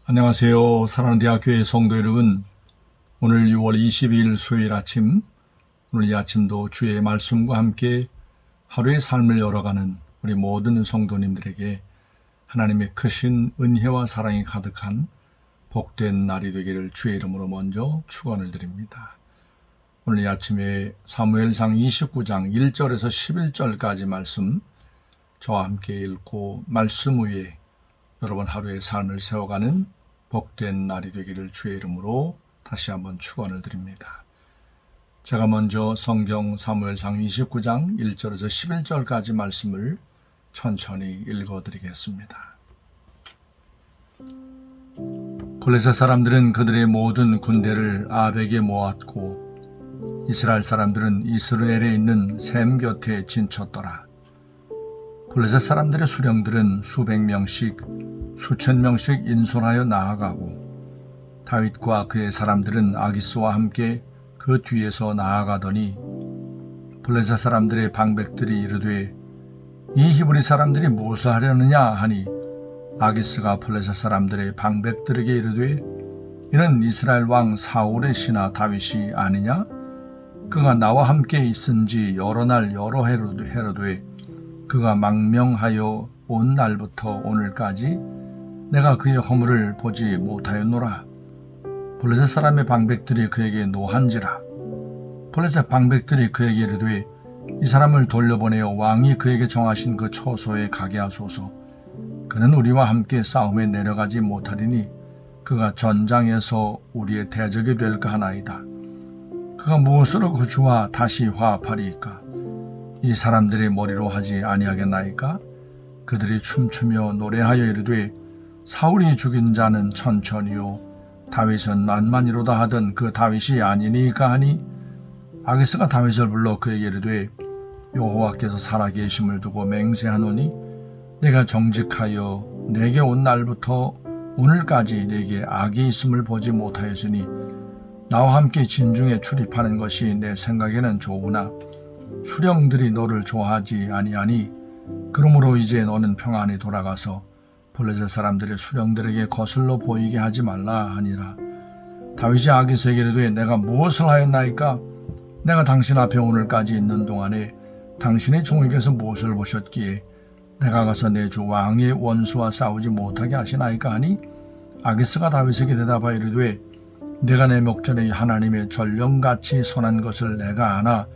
안녕하세요. 사랑하는 대학교의 성도 여러분, 오늘 6월 22일 수요일 아침, 오늘 이 아침도 주의 말씀과 함께 하루의 삶을 열어가는 우리 모든 성도님들에게 하나님의 크신 은혜와 사랑이 가득한 복된 날이 되기를 주의 이름으로 먼저 축원을 드립니다. 오늘 이 아침에 사무엘상 29장 1절에서 11절까지 말씀 저와 함께 읽고 말씀 위에 여러분 하루의 삶을 세워가는 복된 날이 되기를 주의 이름으로 다시 한번 축원을 드립니다. 제가 먼저 성경 사무엘상 29장 1절에서 11절까지 말씀을 천천히 읽어드리겠습니다. 블레셋 사람들은 그들의 모든 군대를 아벡에 모았고 이스라엘 사람들은 이스라엘에 있는 셈 곁에 진쳤더라. 블레셋 사람들의 수령들은 수백 명씩 수천 명씩 인솔하여 나아가고 다윗과 그의 사람들은 아기스와 함께 그 뒤에서 나아가더니 블레셋 사람들의 방백들이 이르되 이 히브리 사람들이 무엇을 하려느냐 하니 아기스가 블레셋 사람들의 방백들에게 이르되 이는 이스라엘 왕 사울의 신하 다윗이 아니냐? 그가 나와 함께 있은지 여러 날 여러 해로 되에 그가 망명하여 온 날부터 오늘까지 내가 그의 허물을 보지 못하였노라. 블레셋 사람의 방백들이 그에게 노한지라. 블레셋 방백들이 그에게 이르되 이 사람을 돌려보내어 왕이 그에게 정하신 그 초소에 가게 하소서. 그는 우리와 함께 싸움에 내려가지 못하리니 그가 전장에서 우리의 대적이 될까 하나이다. 그가 무엇으로 그 주와 다시 화합하리이까? 이 사람들의 머리로 하지 아니하겠나이까? 그들이 춤추며 노래하여 이르되 사울이 죽인 자는 천천히요 다윗은 만만이로다 하던 그 다윗이 아니니까 하니 아기스가 다윗을 불러 그에게 이르되 여호와께서 살아계심을 두고 맹세하노니 내가 정직하여 내게 온 날부터 오늘까지 내게 악이 있음을 보지 못하였으니 나와 함께 진중에 출입하는 것이 내 생각에는 좋으나 수령들이 너를 좋아하지 아니하니 그러므로 이제 너는 평안히 돌아가서 블레셋 사람들의 수령들에게 거슬러 보이게 하지 말라 하니라. 다윗이 아기스에게 이르되 내가 무엇을 하였나이까? 내가 당신 앞에 오늘까지 있는 동안에 당신의 종에게서 무엇을 보셨기에 내가 가서 내 주 왕의 원수와 싸우지 못하게 하시나이까 하니 아기스가 다윗에게 대답하여 이르되 내가 내 목전에 하나님의 전령같이 선한 것을 내가 아나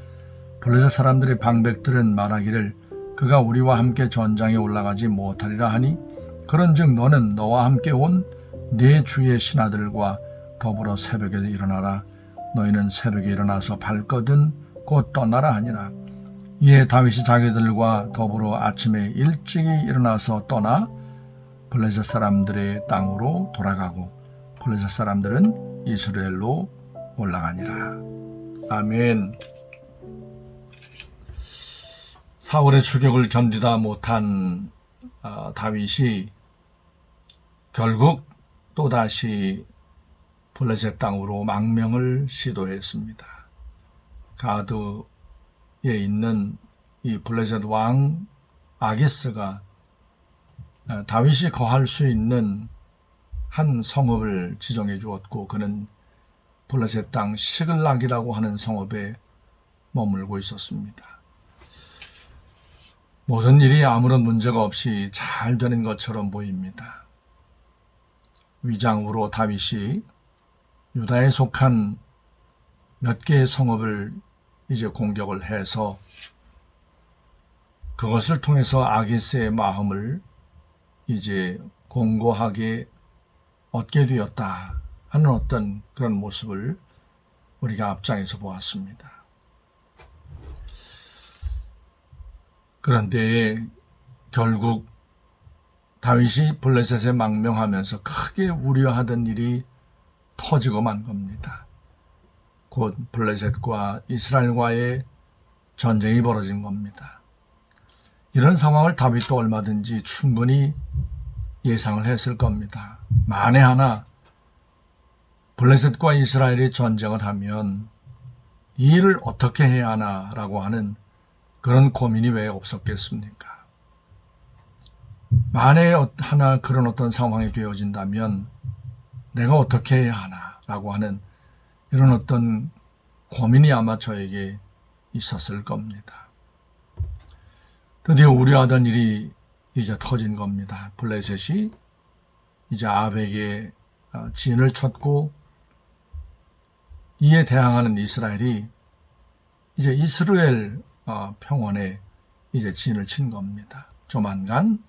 블레셋 사람들의 방백들은 말하기를 그가 우리와 함께 전장에 올라가지 못하리라 하니 그런즉 너는 너와 함께 온 네 주의 신하들과 더불어 새벽에 일어나라. 너희는 새벽에 일어나서 발거든 곧 떠나라 하니라. 이에 다윗이 자기들과 더불어 아침에 일찍이 일어나서 떠나 블레셋 사람들의 땅으로 돌아가고 블레셋 사람들은 이스라엘로 올라가니라. 아멘. 사울의 추격을 견디다 못한 다윗이 결국 또다시 블레셋 땅으로 망명을 시도했습니다. 가드에 있는 이 블레셋 왕 아기스가 다윗이 거할 수 있는 한 성읍을 지정해 주었고 그는 블레셋 땅 시글락이라고 하는 성읍에 머물고 있었습니다. 모든 일이 아무런 문제가 없이 잘 되는 것처럼 보입니다. 위장으로 다윗이 유다에 속한 몇 개의 성읍을 이제 공격을 해서 그것을 통해서 아기스의 마음을 이제 공고하게 얻게 되었다 하는 어떤 그런 모습을 우리가 앞장에서 보았습니다. 그런데 결국 다윗이 블레셋에 망명하면서 크게 우려하던 일이 터지고 만 겁니다. 곧 블레셋과 이스라엘과의 전쟁이 벌어진 겁니다. 이런 상황을 다윗도 얼마든지 충분히 예상을 했을 겁니다. 만에 하나 블레셋과 이스라엘이 전쟁을 하면 이 일을 어떻게 해야 하나라고 하는 그런 고민이 왜 없었겠습니까? 만에 하나 그런 어떤 상황이 되어진다면 내가 어떻게 해야 하나 라고 하는 이런 어떤 고민이 아마 저에게 있었을 겁니다. 드디어 우려하던 일이 이제 터진 겁니다. 블레셋이 이제 아벡의 진을 쳤고 이에 대항하는 이스라엘이 이제 이스라엘 평원에 이제 진을 친 겁니다. 조만간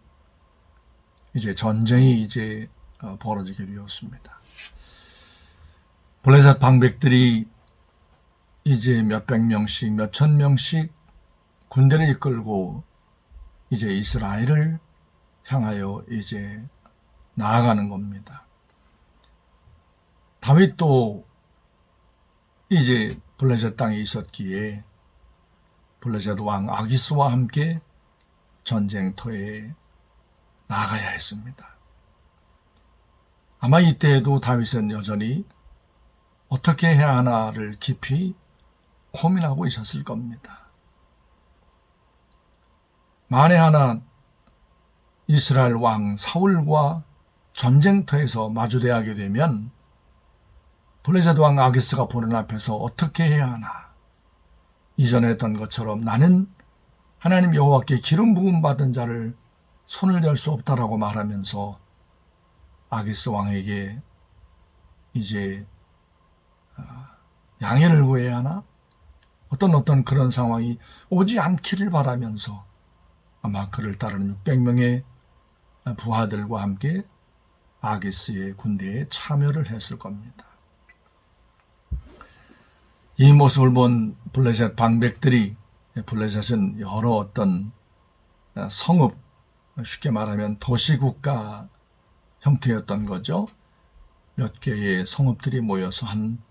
이제 전쟁이 이제 벌어지게 되었습니다. 블레셋 방백들이 이제 몇백 명씩, 몇천 명씩 군대를 이끌고 이제 이스라엘을 향하여 이제 나아가는 겁니다. 다윗도 이제 블레셋 땅에 있었기에 블레셋 왕 아기스와 함께 전쟁터에 나아가야 했습니다. 아마 이때에도 다윗은 여전히 어떻게 해야 하나를 깊이 고민하고 있었을 겁니다. 만에 하나 이스라엘 왕 사울과 전쟁터에서 마주대하게 되면 블레셋 왕 아기스가 보는 앞에서 어떻게 해야 하나, 이전에 했던 것처럼 나는 하나님 여호와께 기름 부음 받은 자를 손을 댈 수 없다라고 말하면서 아기스 왕에게 이제 양해를 구해야 하나, 어떤 그런 상황이 오지 않기를 바라면서 아마 그를 따르는 600명의 부하들과 함께 아기스의 군대에 참여를 했을 겁니다. 이 모습을 본 블레셋 방백들이, 블레셋은 여러 어떤 성읍, 쉽게 말하면 도시국가 형태였던 거죠. 몇 개의 성읍들이 모여서 한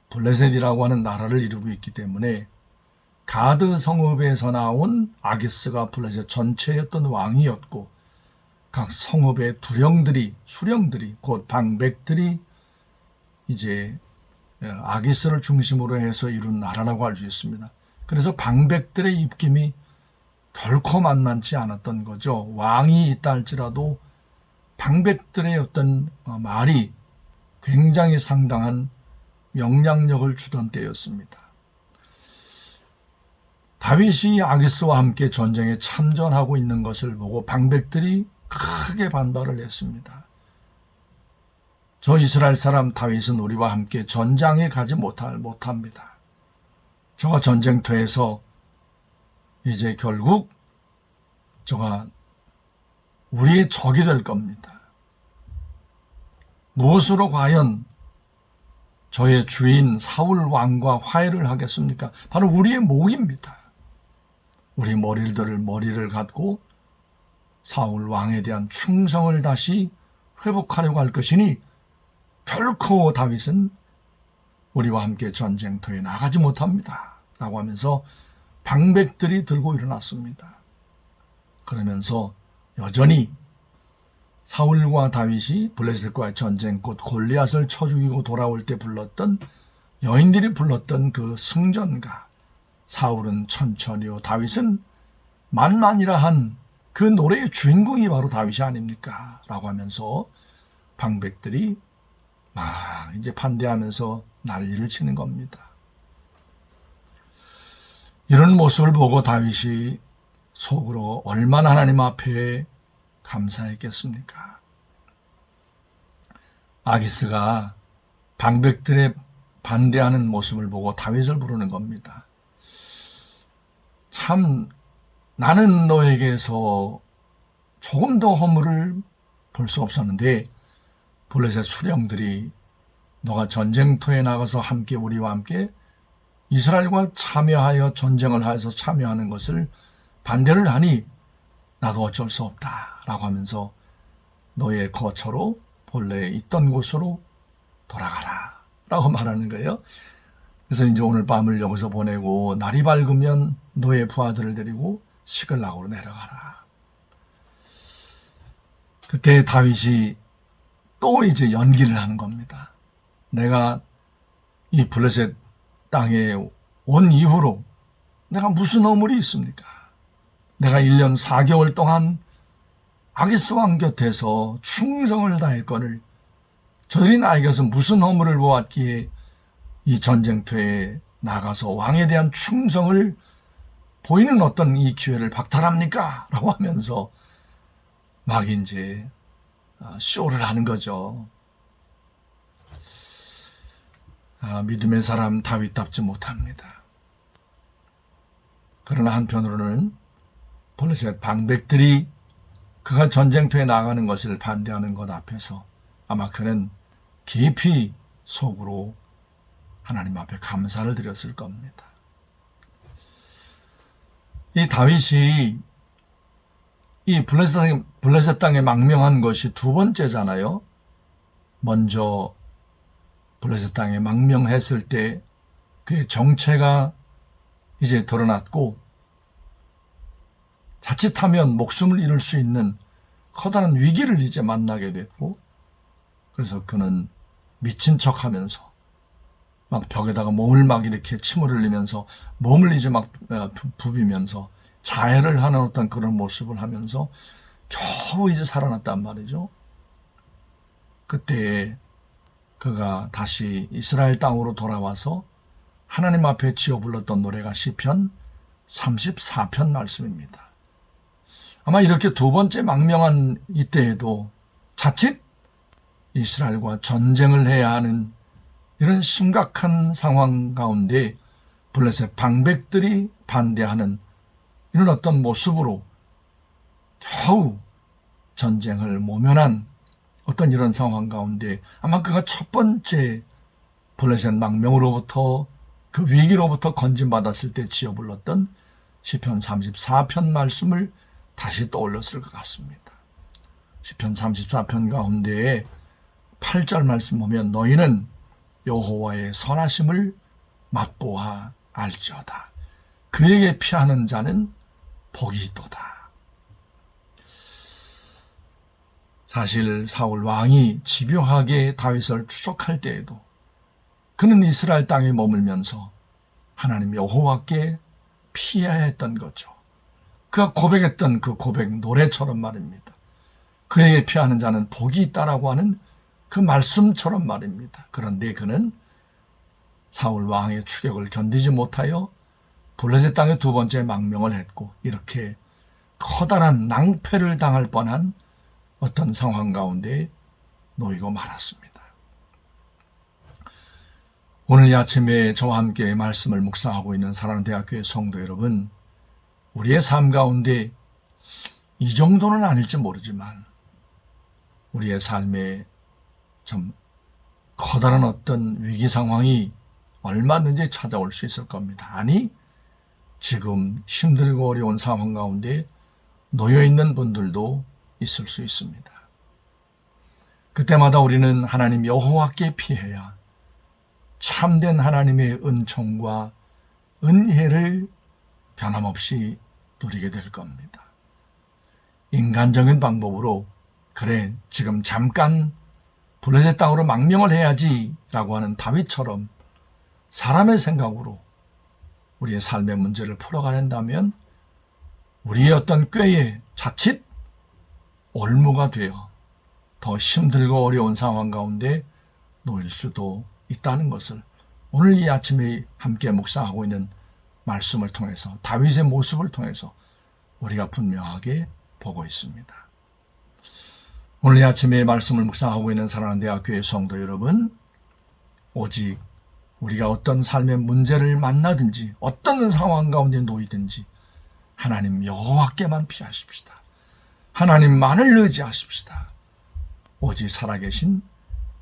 블레셋이라고 하는 나라를 이루고 있기 때문에 가드 성읍에서 나온 아기스가 블레셋 전체의 어떤 왕이었고, 각 성읍의 수령들이 곧 방백들이 이제 아기스를 중심으로 해서 이룬 나라라고 할 수 있습니다. 그래서 방백들의 입김이 결코 만만치 않았던 거죠. 왕이 있다 할지라도 방백들의 어떤 말이 굉장히 상당한 영향력을 주던 때였습니다. 다윗이 아기스와 함께 전쟁에 참전하고 있는 것을 보고 방백들이 크게 반발을 했습니다. 저 이스라엘 사람 다윗은 우리와 함께 전장에 가지 못합니다. 저가 전쟁터에서 이제 결국 저가 우리의 적이 될 겁니다. 무엇으로 과연 저의 주인 사울 왕과 화해를 하겠습니까? 바로 우리의 목입니다. 우리 머리를 갖고 사울 왕에 대한 충성을 다시 회복하려고 할 것이니 결코 다윗은 우리와 함께 전쟁터에 나가지 못합니다. 라고 하면서 방백들이 들고 일어났습니다. 그러면서 여전히 사울과 다윗이 블레셋과의 전쟁꽃 골리앗을 쳐 죽이고 돌아올 때 불렀던, 여인들이 불렀던 그 승전가, 사울은 천천히요 다윗은 만만이라 한 그 노래의 주인공이 바로 다윗이 아닙니까? 라고 하면서 방백들이 막 이제 반대하면서 난리를 치는 겁니다. 이런 모습을 보고 다윗이 속으로 얼마나 하나님 앞에 감사했겠습니까? 아기스가 방백들의 반대하는 모습을 보고 다윗을 부르는 겁니다. 참 나는 너에게서 조금 더 허물을 볼 수 없었는데 블레셋 수령들이 너가 전쟁터에 나가서 함께 우리와 함께 이스라엘과 참여하여 전쟁을 하여서 참여하는 것을 반대를 하니 나도 어쩔 수 없다라고 하면서 너의 거처로 본래 있던 곳으로 돌아가라 라고 말하는 거예요. 그래서 이제 오늘 밤을 여기서 보내고 날이 밝으면 너의 부하들을 데리고 시글락으로 내려가라. 그때 다윗이 또 이제 연기를 하는 겁니다. 내가 이 블레셋 땅에 온 이후로 내가 무슨 허물이 있습니까? 내가 1년 4개월 동안 아기스 왕 곁에서 충성을 다했거늘 저들이 나에게서 무슨 허물을 보았기에 이 전쟁터에 나가서 왕에 대한 충성을 보이는 어떤 이 기회를 박탈합니까? 라고 하면서 막 이제 쇼를 하는 거죠. 믿음의 사람 다윗답지 못합니다. 그러나 한편으로는 블레셋 방백들이 그가 전쟁터에 나가는 것을 반대하는 것 앞에서 아마 그는 깊이 속으로 하나님 앞에 감사를 드렸을 겁니다. 이 다윗이 이 블레셋 땅에 망명한 것이 두 번째잖아요. 먼저 블레셋 땅에 망명했을 때 그의 정체가 이제 드러났고 자칫하면 목숨을 잃을 수 있는 커다란 위기를 이제 만나게 됐고, 그래서 그는 미친 척하면서 막 벽에다가 몸을 막 이렇게 침을 흘리면서 몸을 이제 막 부비면서 자해를 하는 어떤 그런 모습을 하면서 겨우 이제 살아났단 말이죠. 그때 그가 다시 이스라엘 땅으로 돌아와서 하나님 앞에 지어 불렀던 노래가 시편 34편 말씀입니다. 아마 이렇게 두 번째 망명한 이때에도 자칫 이스라엘과 전쟁을 해야 하는 이런 심각한 상황 가운데 블레셋 방백들이 반대하는 이런 어떤 모습으로 겨우 전쟁을 모면한 어떤 이런 상황 가운데 아마 그가 첫 번째 블레셋 망명으로부터 그 위기로부터 건진받았을 때 지어 불렀던 시편 34편 말씀을 다시 떠올렸을 것 같습니다. 시편 34편 가운데에 8절 말씀 보면 너희는 여호와의 선하심을 맛보아 알지어다. 그에게 피하는 자는 복이 있도다. 사실 사울 왕이 집요하게 다윗을 추적할 때에도 그는 이스라엘 땅에 머물면서 하나님 여호와께 피해야 했던 거죠. 그가 고백했던 그 고백 노래처럼 말입니다. 그에게 피하는 자는 복이 있다라고 하는 그 말씀처럼 말입니다. 그런데 그는 사울 왕의 추격을 견디지 못하여 블레셋 땅에 두 번째 망명을 했고 이렇게 커다란 낭패를 당할 뻔한 어떤 상황 가운데 놓이고 말았습니다. 오늘 이 아침에 저와 함께 말씀을 묵상하고 있는 사랑하는 대학교의 성도 여러분, 우리의 삶 가운데 이 정도는 아닐지 모르지만 우리의 삶에 좀 커다란 어떤 위기 상황이 얼마든지 찾아올 수 있을 겁니다. 아니, 지금 힘들고 어려운 상황 가운데 놓여있는 분들도 있을 수 있습니다. 그때마다 우리는 하나님 여호와께 피해야 참된 하나님의 은총과 은혜를 변함없이 누리게 될 겁니다. 인간적인 방법으로 그래 지금 잠깐 블레셋 땅으로 망명을 해야지 라고 하는 다윗처럼 사람의 생각으로 우리의 삶의 문제를 풀어가낸다면 우리의 어떤 꾀에 자칫 올무가 되어 더 힘들고 어려운 상황 가운데 놓일 수도 있다는 것을 오늘 이 아침에 함께 묵상하고 있는 말씀을 통해서 다윗의 모습을 통해서 우리가 분명하게 보고 있습니다. 오늘 이 아침에 말씀을 묵상하고 있는 사랑하는 대학교의 성도 여러분, 오직 우리가 어떤 삶의 문제를 만나든지 어떤 상황 가운데 놓이든지 하나님 여호와께만 피하십시다. 하나님만을 의지하십시다. 오직 살아계신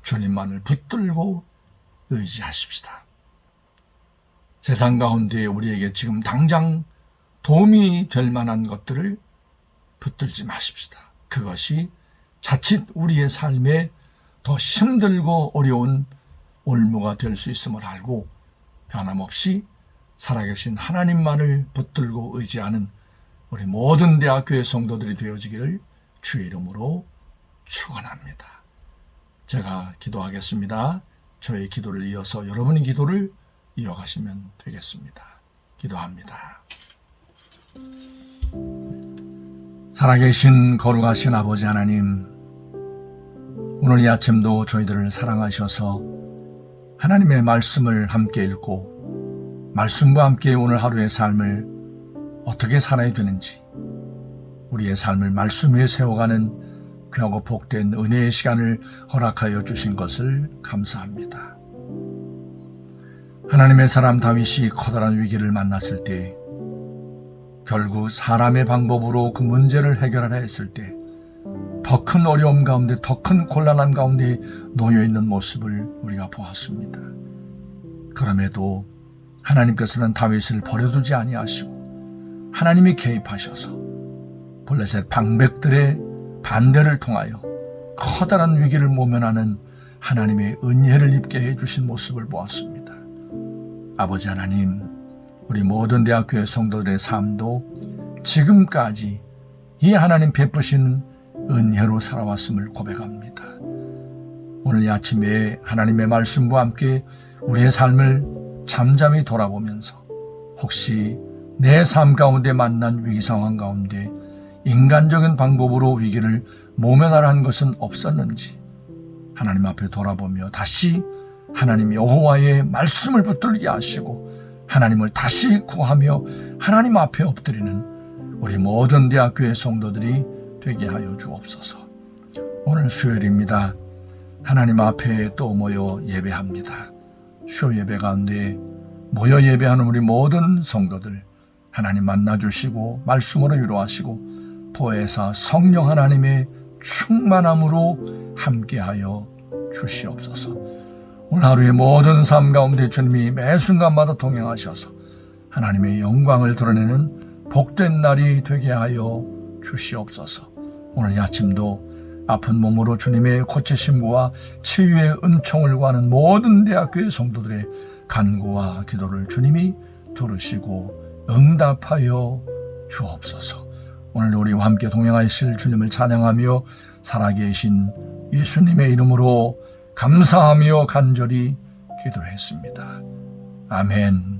주님만을 붙들고 의지하십시다. 세상 가운데 우리에게 지금 당장 도움이 될 만한 것들을 붙들지 마십시다. 그것이 자칫 우리의 삶에 더 힘들고 어려운 올무가 될 수 있음을 알고 변함없이 살아계신 하나님만을 붙들고 의지하는 우리 모든 대학교의 성도들이 되어지기를 주의 이름으로 축원합니다. 제가 기도하겠습니다. 저의 기도를 이어서 여러분의 기도를 이어가시면 되겠습니다. 기도합니다. 살아계신 거룩하신 아버지 하나님, 오늘 이 아침도 저희들을 사랑하셔서 하나님의 말씀을 함께 읽고 말씀과 함께 오늘 하루의 삶을 어떻게 살아야 되는지, 우리의 삶을 말씀 위에 세워가는 귀하고 복된 은혜의 시간을 허락하여 주신 것을 감사합니다. 하나님의 사람 다윗이 커다란 위기를 만났을 때, 결국 사람의 방법으로 그 문제를 해결하려 했을 때 더 큰 어려움 가운데, 더 큰 곤란한 가운데 놓여있는 모습을 우리가 보았습니다. 그럼에도 하나님께서는 다윗을 버려두지 아니하시고 하나님이 개입하셔서 블레셋 방백들의 반대를 통하여 커다란 위기를 모면하는 하나님의 은혜를 입게 해주신 모습을 보았습니다. 아버지 하나님, 우리 모든 대학교의 성도들의 삶도 지금까지 이 하나님 베푸신 은혜로 살아왔음을 고백합니다. 오늘 이 아침에 하나님의 말씀과 함께 우리의 삶을 잠잠히 돌아보면서 혹시 내 삶 가운데 만난 위기 상황 가운데 인간적인 방법으로 위기를 모면하려 한 것은 없었는지 하나님 앞에 돌아보며 다시 하나님 여호와의 말씀을 붙들게 하시고 하나님을 다시 구하며 하나님 앞에 엎드리는 우리 모든 대학교의 성도들이 되게 하여 주옵소서. 오늘 수요일입니다. 하나님 앞에 또 모여 예배합니다. 수요 예배 가운데 모여 예배하는 우리 모든 성도들 하나님 만나주시고 말씀으로 위로하시고 보혜사 성령 하나님의 충만함으로 함께하여 주시옵소서. 오늘 하루의 모든 삶 가운데 주님이 매 순간마다 동행하셔서 하나님의 영광을 드러내는 복된 날이 되게 하여 주시옵소서. 오늘 이 아침도 아픈 몸으로 주님의 고치심과 치유의 은총을 구하는 모든 대학교의 성도들의 간구와 기도를 주님이 들으시고 응답하여 주옵소서. 오늘 우리와 함께 동행하실 주님을 찬양하며 살아계신 예수님의 이름으로 감사하며 간절히 기도했습니다. 아멘.